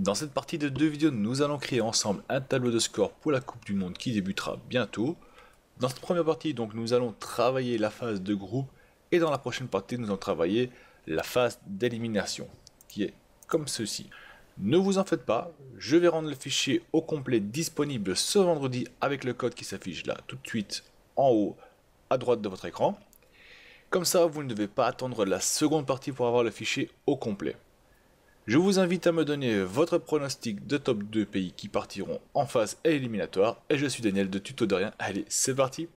Dans cette partie de deux vidéos, nous allons créer ensemble un tableau de score pour la Coupe du Monde qui débutera bientôt. Dans cette première partie, donc, nous allons travailler la phase de groupe et dans la prochaine partie, nous allons travailler la phase d'élimination qui est comme ceci. Ne vous en faites pas, je vais rendre le fichier au complet disponible ce vendredi avec le code qui s'affiche là tout de suite en haut à droite de votre écran. Comme ça, vous ne devez pas attendre la seconde partie pour avoir le fichier au complet. Je vous invite à me donner votre pronostic de top 2 pays qui partiront en phase éliminatoire. Et je suis Daniel de Tuto de Rien. Allez, c'est parti!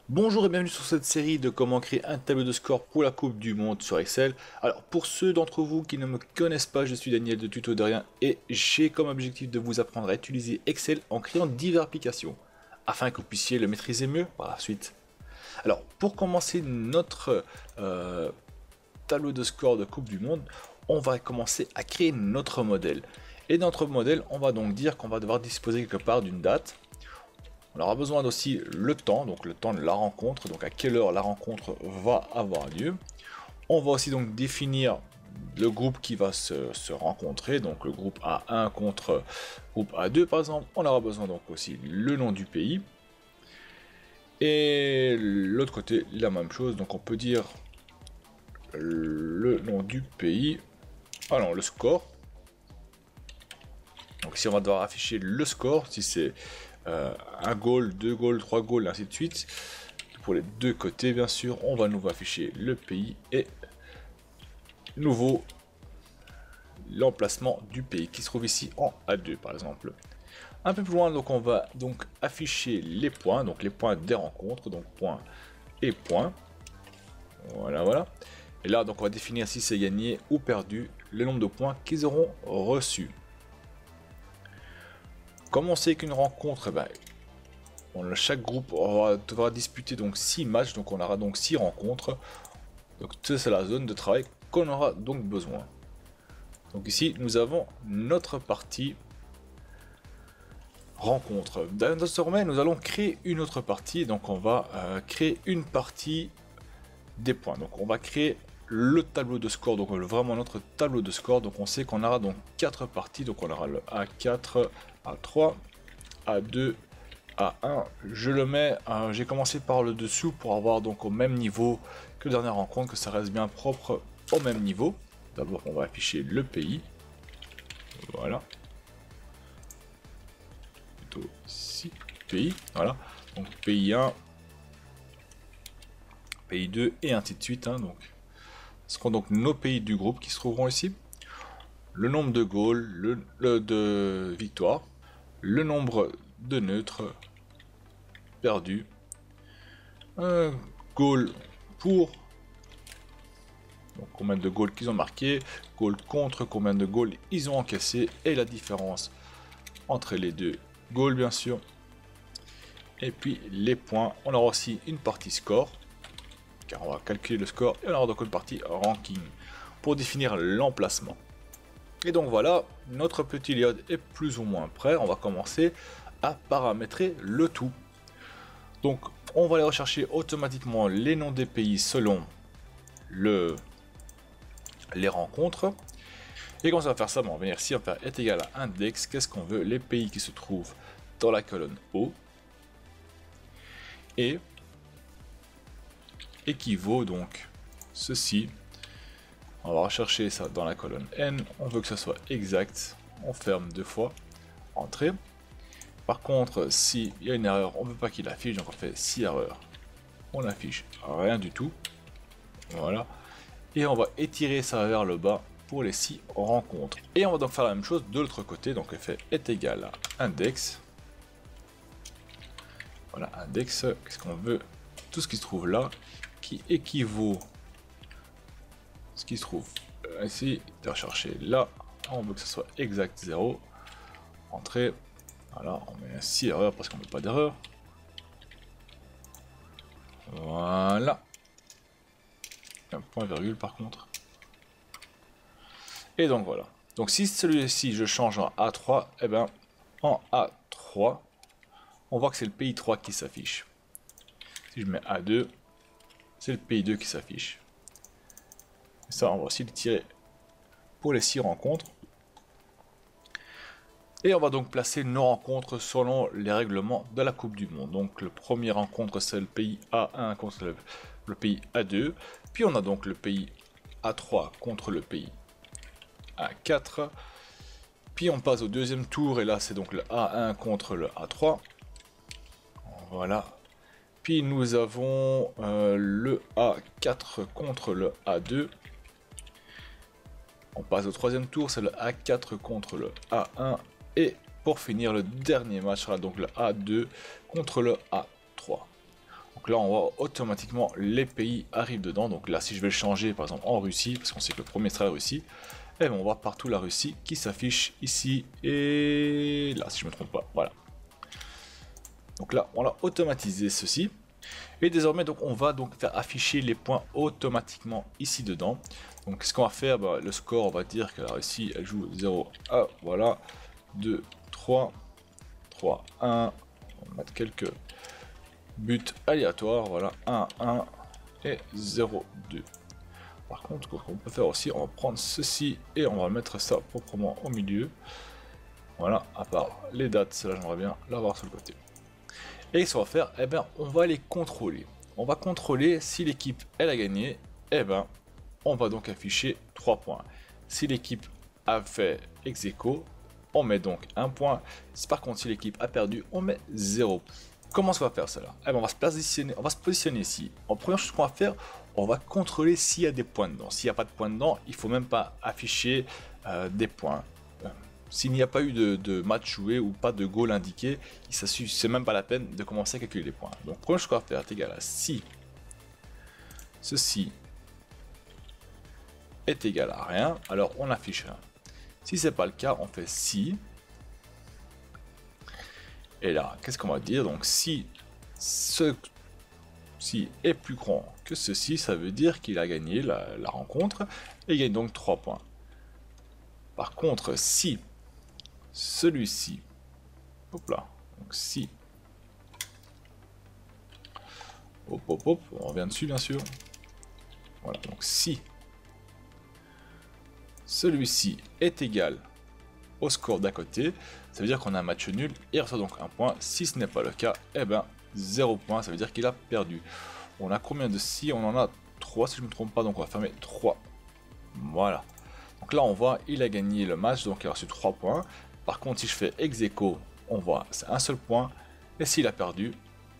Bonjour et bienvenue sur cette série de comment créer un tableau de score pour la Coupe du Monde sur Excel. Alors pour ceux d'entre vous qui ne me connaissent pas, je suis Daniel de Tuto de Rien et j'ai comme objectif de vous apprendre à utiliser Excel en créant diverses applications afin que vous puissiez le maîtriser mieux par la suite. Alors pour commencer notre tableau de score de Coupe du Monde, on va commencer à créer notre modèle. Et dans notre modèle, on va donc dire qu'on va devoir disposer quelque part d'une date. On aura besoin aussi le temps, donc le temps de la rencontre, donc à quelle heure la rencontre va avoir lieu. On va aussi donc définir le groupe qui va se rencontrer, donc le groupe A1 contre groupe A2 par exemple. On aura besoin donc aussi le nom du pays. Et l'autre côté, la même chose, donc on peut dire le nom du pays, alors le score. Donc si on va devoir afficher le score, si c'est un goal, deux goals, trois goals, ainsi de suite. Pour les deux côtés, bien sûr, on va nouveau afficher le pays et nouveau l'emplacement du pays qui se trouve ici en A2 par exemple. Un peu plus loin, donc on va donc afficher les points, donc les points des rencontres, donc points et points. Voilà. Et là, donc on va définir si c'est gagné ou perdu, le nombre de points qu'ils auront reçus. Comme on sait qu'une rencontre, chaque groupe devra disputer donc 6 matchs, donc on aura donc 6 rencontres. Donc c'est la zone de travail qu'on aura donc besoin. Donc ici nous avons notre partie rencontre. Désormais nous allons créer une autre partie, donc on va créer une partie des points. Donc on va créer le tableau de score, donc vraiment notre tableau de score. Donc on sait qu'on aura donc 4 parties, donc on aura le A4, A3, A2, A1. Je le mets, j'ai commencé par le dessous pour avoir donc au même niveau que la dernière rencontre, que ça reste bien propre au même niveau. D'abord on va afficher le pays, voilà, plutôt 6 pays, voilà, donc pays 1, pays 2 et ainsi de suite, donc ce seront donc nos pays du groupe qui se trouveront ici. Le nombre de goals, de victoires, le nombre de neutres perdus, un goal pour, donc combien de goals qu'ils ont marqué, goal contre, combien de goals ils ont encaissé et la différence entre les deux goals bien sûr. Et puis les points, on aura aussi une partie score, car on va calculer le score, et on aura donc une partie ranking pour définir l'emplacement. Et donc voilà, notre petit layout est plus ou moins prêt. On va commencer à paramétrer le tout. Donc on va aller rechercher automatiquement les noms des pays selon les rencontres. Et quand on va faire ça, on va venir ici, on va faire est égal à index. Qu'est-ce qu'on veut? Les pays qui se trouvent dans la colonne O. Et équivaut donc ceci. On va rechercher ça dans la colonne N, on veut que ça soit exact, on ferme deux fois, entrée. Par contre, s'il y a une erreur, on ne veut pas qu'il affiche, donc on fait si erreur, on affiche rien du tout. Voilà. Et on va étirer ça vers le bas pour les 6 rencontres. Et on va donc faire la même chose de l'autre côté, donc effet est égal à index. Voilà, index, qu'est-ce qu'on veut? Tout ce qui se trouve là, qui équivaut ce qui se trouve ici, de rechercher là, on veut que ce soit exact 0, entrée, voilà, on met 6 erreurs parce qu'on ne met pas d'erreur, voilà, un point virgule par contre, et donc voilà, donc si celui-ci je change en A3, et bien en A3, on voit que c'est le pays 3 qui s'affiche, si je mets A2, c'est le pays 2 qui s'affiche. Ça, on va aussi le tirer pour les 6 rencontres. Et on va donc placer nos rencontres selon les règlements de la Coupe du Monde. Donc le premier rencontre, c'est le pays A1 contre le pays A2. Puis on a donc le pays A3 contre le pays A4. Puis on passe au deuxième tour et là c'est donc le A1 contre le A3. Voilà. Puis nous avons le A4 contre le A2. On passe au troisième tour, c'est le A4 contre le A1. Et pour finir, le dernier match sera donc le A2 contre le A3. Donc là, on voit automatiquement les pays arrivent dedans. Donc là, si je vais le changer, par exemple en Russie, parce qu'on sait que le premier sera la Russie, et on voit partout la Russie qui s'affiche ici et là, si je ne me trompe pas. Voilà. Donc là, on a automatisé ceci. Et désormais, donc, on va donc faire afficher les points automatiquement ici dedans. Donc, ce qu'on va faire, le score, on va dire que la Russie, elle joue 0, 1, voilà. 2, 3, 3, 1. On va mettre quelques buts aléatoires. Voilà, 1, 1 et 0, 2. Par contre, ce qu'on peut faire aussi, on va prendre ceci et on va mettre ça proprement au milieu. Voilà, à part les dates, celle-là, j'aimerais bien l'avoir sur le côté. Et ce qu'on va faire, eh ben, on va les contrôler. On va contrôler si l'équipe elle a gagné, eh ben, on va donc afficher 3 points. Si l'équipe a fait ex aequo, on met donc 1 point. Par contre, si l'équipe a perdu, on met 0. Comment est-ce qu'on va faire cela? Eh ben, on va se positionner ici. En première chose qu'on va faire, on va contrôler s'il y a des points dedans. S'il n'y a pas de points dedans, il ne faut même pas afficher des points. S'il n'y a pas eu de match joué ou pas de goal indiqué, c'est même pas la peine de commencer à calculer les points. Donc, première chose qu'on va faire est égal à si ceci est égal à rien, alors on affiche rien. Si c'est pas le cas, on fait si. Et là, qu'est-ce qu'on va dire? Donc, si ceci est plus grand que ceci, ça veut dire qu'il a gagné la rencontre et il gagne donc 3 points. Par contre, si celui-ci, hop là, donc si, hop, on revient dessus bien sûr. Voilà, donc si celui-ci est égal au score d'à côté, ça veut dire qu'on a un match nul et il reçoit donc 1 point. Si ce n'est pas le cas, eh ben 0 point, ça veut dire qu'il a perdu. On a combien de si? On en a 3 si je ne me trompe pas, donc on va fermer 3. Voilà. Donc là on voit, il a gagné le match, donc il a reçu 3 points. Par contre, si je fais ex aequo, on voit c'est un seul point. Et s'il a perdu,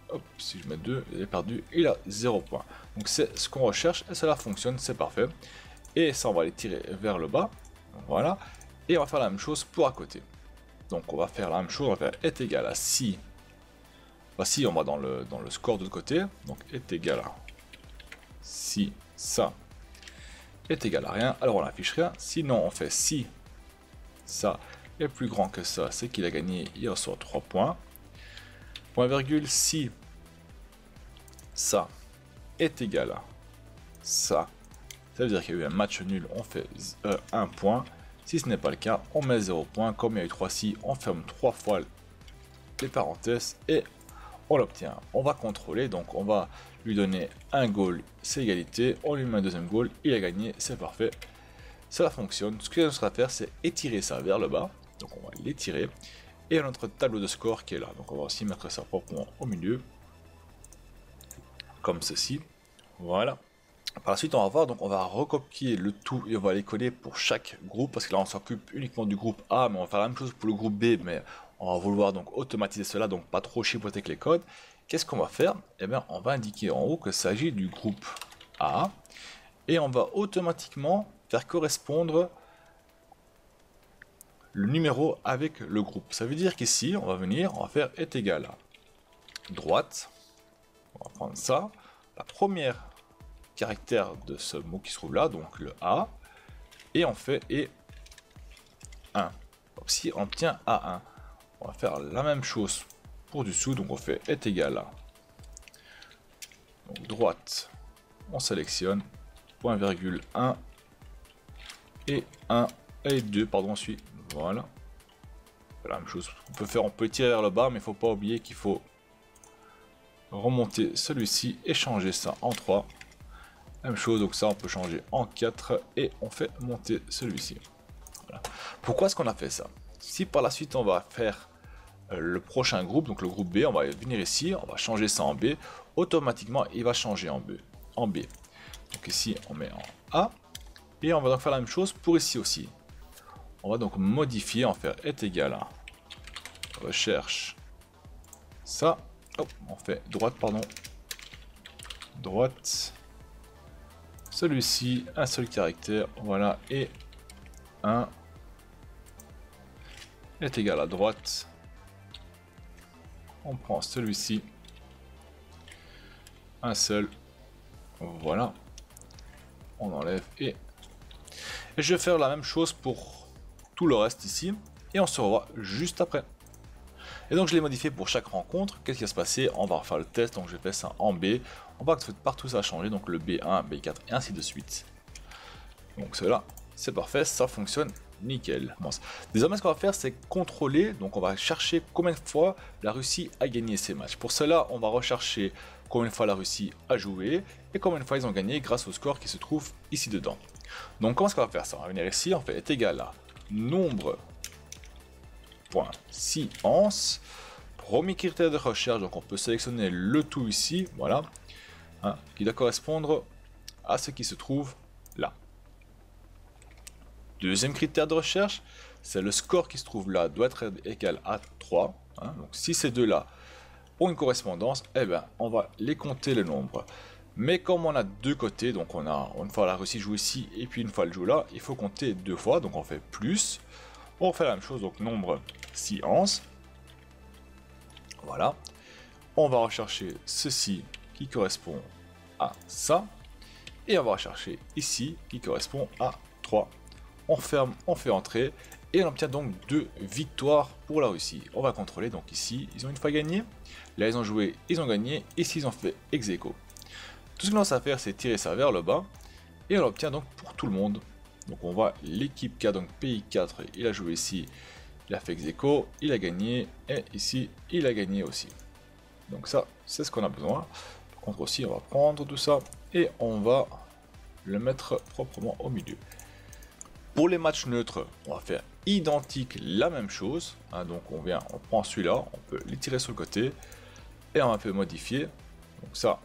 hop, si je mets 2, il a perdu, il a 0 point. Donc c'est ce qu'on recherche et cela fonctionne, c'est parfait. Et ça, on va les tirer vers le bas. Voilà. Et on va faire la même chose pour à côté. Donc on va faire la même chose, on va faire est égal à si. Voici, on va dans le score de l'autre côté. Donc est égal à si ça est égal à rien. Alors on n'affiche rien. Sinon on fait si ça est plus grand que ça, c'est qu'il a gagné, il reçoit 3 points. Point virgule, si ça est égal à ça, ça veut dire qu'il y a eu un match nul, on fait 1 point. Si ce n'est pas le cas, on met 0 point. Comme il y a eu 3 si, on ferme 3 fois les parenthèses et on l'obtient. On va contrôler, donc on va lui donner un goal, c'est égalité. On lui met un deuxième goal, il a gagné, c'est parfait. Cela fonctionne. Ce qu'il nous à faire, c'est étirer ça vers le bas. Donc on va l'étirer. Et notre tableau de score qui est là. Donc on va aussi mettre ça proprement au milieu. Comme ceci. Voilà. Par la suite, on va voir, donc on va recopier le tout et on va les coller pour chaque groupe. Parce que là, on s'occupe uniquement du groupe A, mais on va faire la même chose pour le groupe B. Mais on va vouloir donc automatiser cela, donc pas trop chipoter avec les codes. Qu'est-ce qu'on va faire? Eh bien, on va indiquer en haut qu'il s'agit du groupe A. Et on va automatiquement faire correspondre le numéro avec le groupe. Ça veut dire qu'ici, on va venir, on va faire est égal à droite. On va prendre ça. La première caractère de ce mot qui se trouve là, donc le A. Et on fait et 1. Donc si on obtient A1, on va faire la même chose pour du dessous. Donc on fait est égal à donc droite. On sélectionne point virgule 1 et 1 et 2, pardon, ensuite. Voilà. La même chose qu'on peut faire, on peut tirer vers le bas, mais il ne faut pas oublier qu'il faut remonter celui-ci et changer ça en 3. Même chose, donc ça on peut changer en 4 et on fait monter celui-ci. Voilà. Pourquoi est-ce qu'on a fait ça? Si par la suite on va faire le prochain groupe, donc le groupe B, on va venir ici, on va changer ça en B, automatiquement il va changer en B. Donc ici on met en A, et on va donc faire la même chose pour ici aussi. On va donc modifier, en faire est égal à recherche ça, oh, on fait droite, pardon, droite, celui-ci, un seul caractère, voilà, et 1 est égal à droite. On prend celui-ci, un seul, voilà, on enlève et je vais faire la même chose pour tout le reste ici et on se revoit juste après. Et donc je l'ai modifié pour chaque rencontre. Qu'est-ce qui va se passer? On va refaire le test, donc je fais ça en B, on voit que partout ça a changé, donc le B1, B4 et ainsi de suite. Donc cela c'est parfait, ça fonctionne nickel. Bon, désormais ce qu'on va faire c'est contrôler, donc on va chercher combien de fois la Russie a gagné ses matchs. Pour cela on va rechercher combien de fois la Russie a joué et combien de fois ils ont gagné grâce au score qui se trouve ici dedans. Donc comment est-ce qu'on va faire ça? On va venir ici, on fait est égal à nombre point science, premier critère de recherche, donc on peut sélectionner le tout ici, voilà, hein, qui doit correspondre à ce qui se trouve là. Deuxième critère de recherche, c'est le score qui se trouve là doit être égal à 3. Hein, donc si ces deux-là ont une correspondance, eh bien, on va les compter le nombre. Mais comme on a deux côtés, donc on a une fois la Russie joue ici et puis une fois elle joue là, il faut compter deux fois, donc on fait plus. On fait la même chose, donc nombre science. Voilà. On va rechercher ceci qui correspond à ça. Et on va rechercher ici qui correspond à 3. On ferme, on fait entrer et on obtient donc 2 victoires pour la Russie. On va contrôler, donc ici ils ont une fois gagné, là ils ont joué, ils ont gagné, ici ils ont fait ex aequo. Tout ce qu'on a à faire c'est tirer ça vers le bas et on obtient donc pour tout le monde. Donc on voit l'équipe K, donc pays 4, il a joué ici, il a fait ex aequo, il a gagné et ici il a gagné aussi. Donc ça c'est ce qu'on a besoin. Par contre aussi on va prendre tout ça et on va le mettre proprement au milieu. Pour les matchs neutres, on va faire identique la même chose. Hein, donc on prend celui-là, on peut les tirer sur le côté et on peut modifier. Donc ça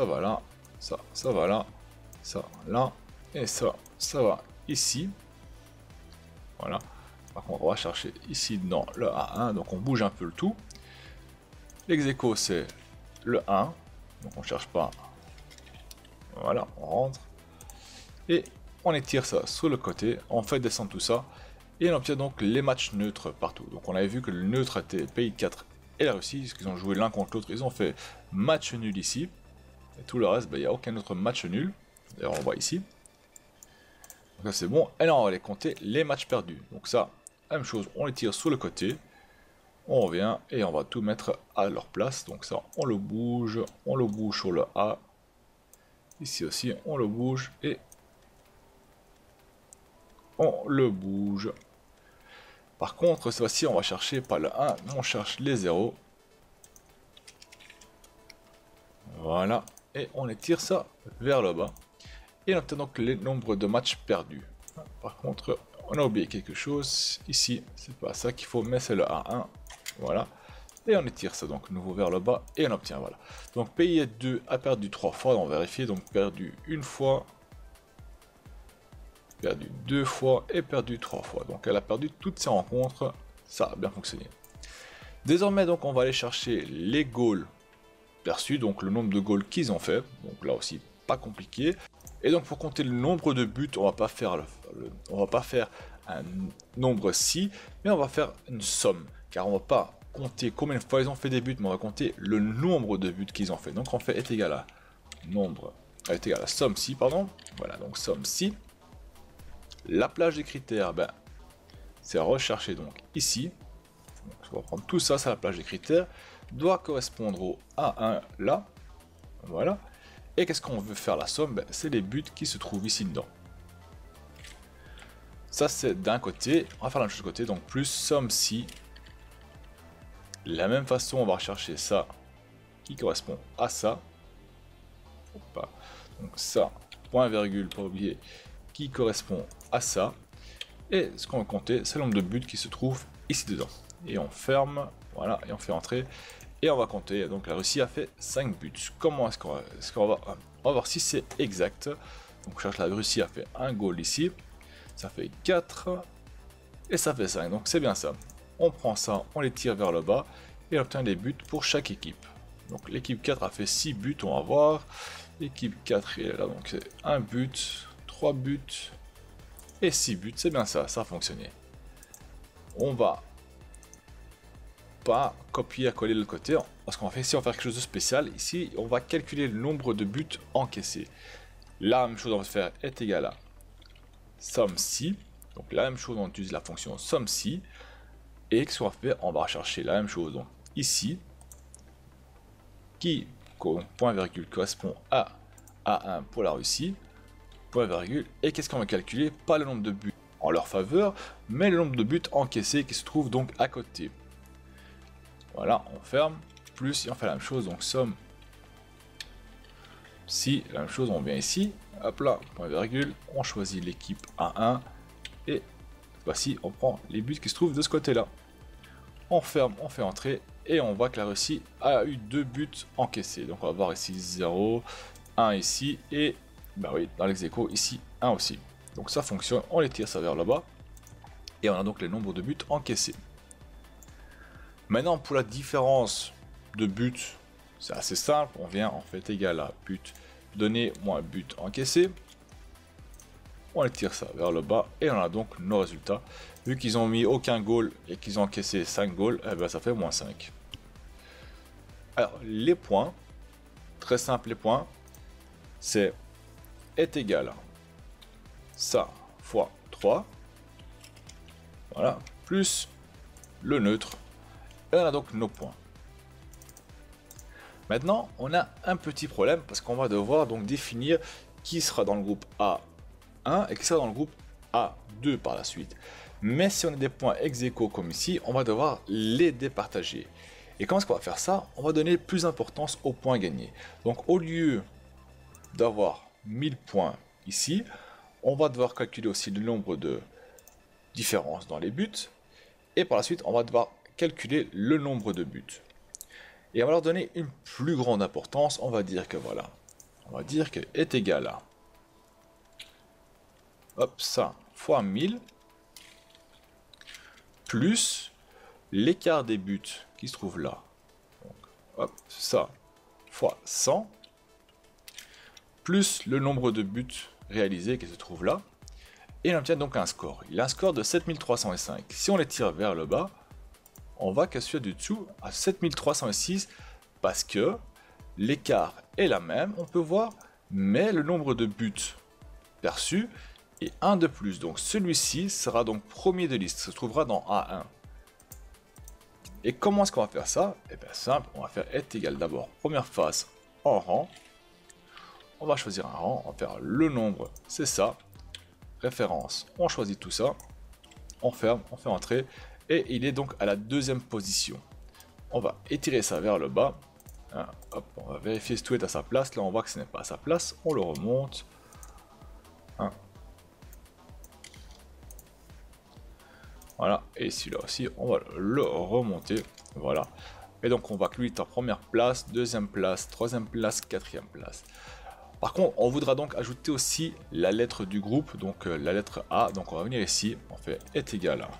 va là, ça va là, ça là et ça va ici. Voilà. Par contre, on va chercher ici dans le A1, donc on bouge un peu le tout. L'ex aequo c'est le 1, donc on cherche pas. Voilà, on rentre et on étire ça sur le côté, on fait descendre tout ça et on obtient donc les matchs neutres partout. Donc on avait vu que le neutre était pays 4 et la Russie, parce qu'ils ont joué l'un contre l'autre, ils ont fait match nul ici. Et tout le reste, il n'y a aucun autre match nul. D'ailleurs on voit ici. Donc ça c'est bon. Et là on va aller compter les matchs perdus. Donc ça, même chose, on les tire sur le côté. On revient et on va tout mettre à leur place. Donc ça, on le bouge sur le A. Ici aussi, on le bouge et on le bouge. Par contre, cette fois-ci, on va chercher pas le 1, on cherche les 0. Voilà. Et on étire ça vers le bas. Et on obtient donc les nombres de matchs perdus. Par contre, on a oublié quelque chose. Ici, c'est pas ça qu'il faut, mais c'est le A1. Voilà. Et on étire ça donc nouveau vers le bas. Et on obtient, voilà. Donc pays 2 a perdu 3 fois. On va vérifier. Donc perdu une fois. Perdu 2 fois et perdu 3 fois. Donc elle a perdu toutes ses rencontres. Ça a bien fonctionné. Désormais, donc on va aller chercher les goals perçus. Donc le nombre de goals qu'ils ont fait. Donc là aussi, pas compliqué. Et donc pour compter le nombre de buts, on va pas faire un nombre si, mais on va faire une somme, car on va pas compter combien de fois ils ont fait des buts, mais on va compter le nombre de buts qu'ils ont fait. Donc on fait est égal à somme si, pardon. Voilà, donc somme si. La plage des critères, ben, c'est recherché donc ici. Donc, on va prendre tout ça, c'est la plage des critères, doit correspondre au A1 là. Voilà. Et qu'est-ce qu'on veut faire la somme? Ben, c'est les buts qui se trouvent ici dedans. Ça c'est d'un côté, on va faire la même chose de côté, donc plus somme si. De la même façon, on va rechercher ça qui correspond à ça. Donc ça, point virgule, pas oublier, qui correspond à ça. Et ce qu'on va compter, c'est le nombre de buts qui se trouve ici dedans. Et on ferme, voilà, et on fait entrer. Et on va compter, donc la Russie a fait 5 buts. Comment est-ce qu'on va... On va voir si c'est exact. Donc on cherche, la Russie a fait un goal ici. Ça fait 4. Et ça fait 5, donc c'est bien ça. On prend ça, on les tire vers le bas. Et on obtient des buts pour chaque équipe. Donc l'équipe 4 a fait 6 buts, on va voir. L'équipe 4 est là, donc c'est 1 but, 3 buts et 6 buts. C'est bien ça, ça a fonctionné. On va pas copier à coller de l'autre côté, parce qu'on va faire ici, on va faire quelque chose de spécial. Ici, on va calculer le nombre de buts encaissés. La même chose, on va faire est égal à somme si. Donc la même chose, on utilise la fonction somme si. Et ce qu'on va faire, on va rechercher la même chose. Donc ici, qui point virgule correspond à A1 pour la Russie, point virgule, et qu'est-ce qu'on va calculer? Pas le nombre de buts en leur faveur, mais le nombre de buts encaissés qui se trouve donc à côté. Voilà, on ferme, plus, et on fait la même chose, donc somme, si, la même chose, on vient ici, hop là, point virgule, on choisit l'équipe A1, et voici, on prend les buts qui se trouvent de ce côté-là. On ferme, on fait entrer, et on voit que la Russie a eu 2 buts encaissés. Donc on va voir ici 0, 1 ici, et bah oui, dans l'ex-aequo, ici 1 aussi. Donc ça fonctionne, on les tire ça vers le bas, et on a donc les nombres de buts encaissés. Maintenant pour la différence de buts, c'est assez simple, on vient en fait égal à but donné moins but encaissé. On les tire ça vers le bas et on a donc nos résultats. Vu qu'ils ont mis aucun goal et qu'ils ont encaissé 5 goals, eh ben ça fait moins 5. Alors les points, très simple les points, c'est est égal à ça fois 3, voilà, plus le neutre, et on a donc nos points. Maintenant on a un petit problème parce qu'on va devoir donc définir qui sera dans le groupe A1 et qui sera dans le groupe A2 par la suite. Mais si on a des points ex aequo comme ici, on va devoir les départager. Et comment est-ce qu'on va faire ça? On va donner plus d'importance aux points gagnés. Donc au lieu d'avoir 1000 points ici, on va devoir calculer aussi le nombre de différences dans les buts. Et par la suite, on va devoir calculer le nombre de buts. Et on va leur donner une plus grande importance. On va dire que voilà, on va dire que est égal à hop ça fois 1000 plus l'écart des buts qui se trouve là. Donc, hop ça fois 100 plus le nombre de buts réalisés qui se trouve là. Et on obtient donc un score. Il a un score de 7305. Si on les tire vers le bas, on va que celui du dessous à 7306 parce que l'écart est la même, on peut voir, mais le nombre de buts perçus est 1 de plus. Donc celui-ci sera donc premier de liste, se trouvera dans A1. Et comment est-ce qu'on va faire ça? Eh bien simple, on va faire est égal d'abord, première phase en rang. On va choisir un rang, on va faire le nombre, c'est ça. Référence, on choisit tout ça. On ferme, on fait entrer. Et il est donc à la deuxième position. On va étirer ça vers le bas. Hein, hop, on va vérifier si tout est à sa place. Là, on voit que ce n'est pas à sa place. On le remonte. Hein. Voilà. Et ici, là aussi, on va le remonter. Voilà. Et donc, on voit que lui est en première place, deuxième place, troisième place, quatrième place. Par contre, on voudra donc ajouter aussi la lettre du groupe, donc la lettre A. Donc, on va venir ici. On fait est égal à.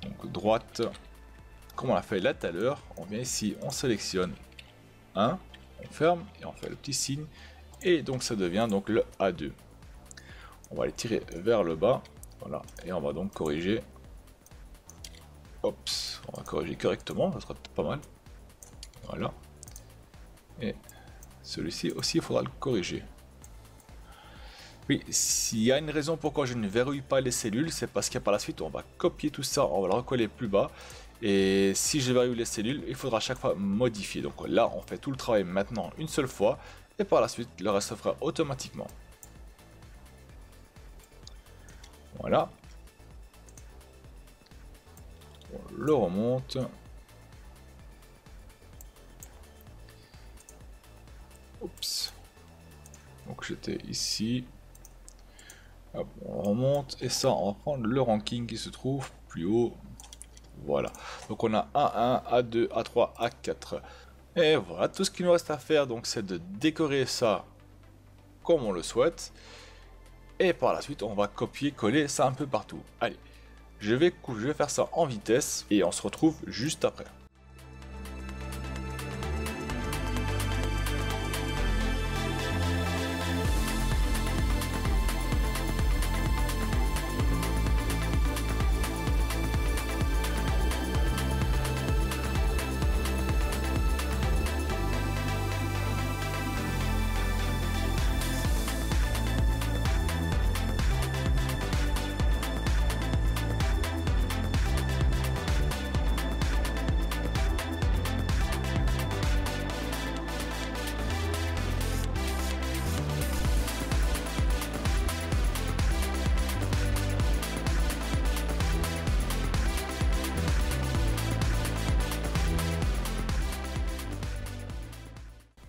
Donc droite, comme on l'a fait là tout à l'heure, on vient ici, on sélectionne 1, on ferme et on fait le petit signe, et donc ça devient donc le A2. On va les tirer vers le bas, voilà, et on va donc corriger. Oups, on va corriger correctement, ça sera pas mal. Voilà. Et celui-ci aussi, il faudra le corriger. Oui, s'il y a une raison pourquoi je ne verrouille pas les cellules, c'est parce que par la suite on va copier tout ça, on va le recoller plus bas. Et si je verrouille les cellules, il faudra à chaque fois modifier. Donc là, on fait tout le travail maintenant une seule fois. Et par la suite, le reste se fera automatiquement. Voilà. On le remonte. Oups. Donc j'étais ici. Hop, on remonte et ça on va prendre le ranking qui se trouve plus haut. Voilà, donc on a A1, A2, A3, A4 et voilà, tout ce qu'il nous reste à faire donc c'est de décorer ça comme on le souhaite et par la suite on va copier coller ça un peu partout. Allez, je vais faire ça en vitesse et on se retrouve juste après.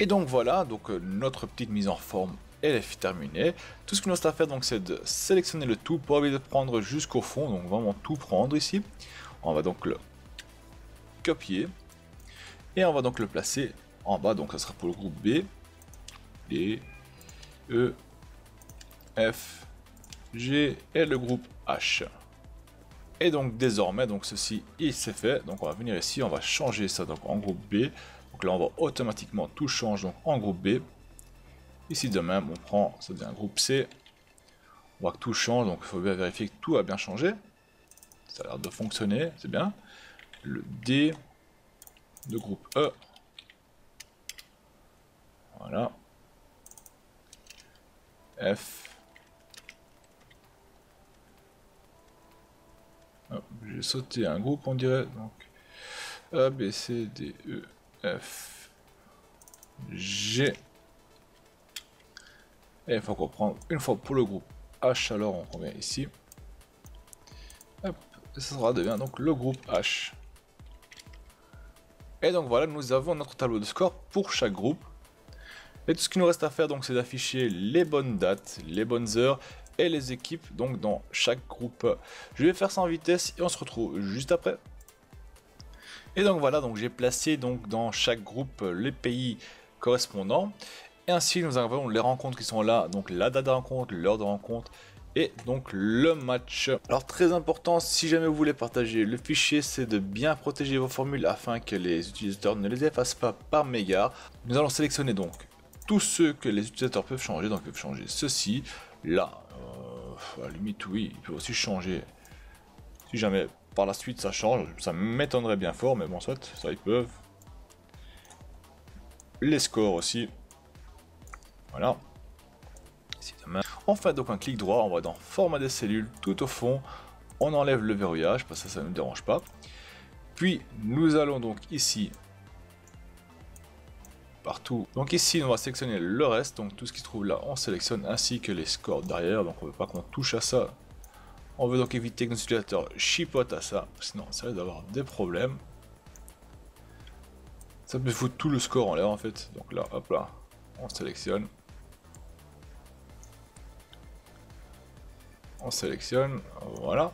Et donc voilà, donc notre petite mise en forme elle est terminée. Tout ce qu'il nous reste à faire donc c'est de sélectionner le tout pour éviter de prendre jusqu'au fond, donc vraiment tout prendre ici. On va donc le copier et on va donc le placer en bas, donc ça sera pour le groupe B, D, E, F, G et le groupe H. Et donc désormais, donc ceci il s'est fait, donc on va venir ici, on va changer ça donc en groupe B. Donc là on va automatiquement tout change donc en groupe B. Ici de même on prend, ça devient un groupe C. On voit que tout change, donc il faut bien vérifier que tout a bien changé. Ça a l'air de fonctionner, c'est bien. Le D, le groupe E. Voilà. F. J'ai sauté un groupe on dirait, donc A, B, C, D, E, F, G. Et il faut qu'on prenne une fois pour le groupe H, alors on revient ici. Hop, ça devient donc le groupe H. Et donc voilà, nous avons notre tableau de score pour chaque groupe. Et tout ce qu'il nous reste à faire donc c'est d'afficher les bonnes dates, les bonnes heures et les équipes donc dans chaque groupe. Je vais faire ça en vitesse et on se retrouve juste après. Et donc voilà, donc j'ai placé donc dans chaque groupe les pays correspondants. Et ainsi nous avons les rencontres qui sont là, donc la date de rencontre, l'heure de rencontre et donc le match. Alors très important, si jamais vous voulez partager le fichier, c'est de bien protéger vos formules afin que les utilisateurs ne les effacent pas par mégarde. Nous allons sélectionner donc tous ceux que les utilisateurs peuvent changer, donc ils peuvent changer ceci, là, à la limite oui, ils peuvent aussi changer, si jamais par la suite ça change, ça m'étonnerait bien fort, mais bon soit, ça ils peuvent. Les scores aussi, voilà. On fait donc un clic droit, on va dans format des cellules tout au fond, on enlève le verrouillage parce que ça ne nous dérange pas. Puis nous allons donc ici, partout, donc ici on va sélectionner le reste, donc tout ce qui se trouve là on sélectionne ainsi que les scores derrière, donc on ne veut pas qu'on touche à ça. On veut donc éviter que nos utilisateurs chipotent à ça, sinon ça risque d'avoir des problèmes. Ça peut foutre tout le score en l'air en fait, donc là hop là, on sélectionne. On sélectionne, voilà.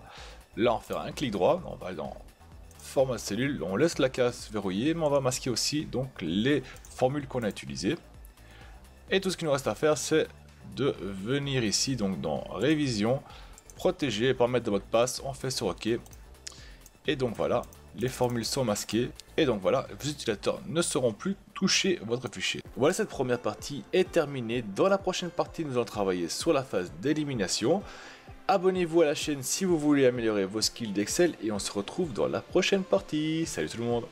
Là on fait un clic droit, on va aller dans format cellule, on laisse la case verrouillée, mais on va masquer aussi donc les formules qu'on a utilisées. Et tout ce qu'il nous reste à faire c'est de venir ici donc dans révision, protéger, paramètres de mot de passe, on fait sur OK. Et donc voilà, les formules sont masquées. Et donc voilà, vos utilisateurs ne seront plus toucher votre fichier. Voilà, cette première partie est terminée. Dans la prochaine partie, nous allons travailler sur la phase d'élimination. Abonnez-vous à la chaîne si vous voulez améliorer vos skills d'Excel et on se retrouve dans la prochaine partie. Salut tout le monde!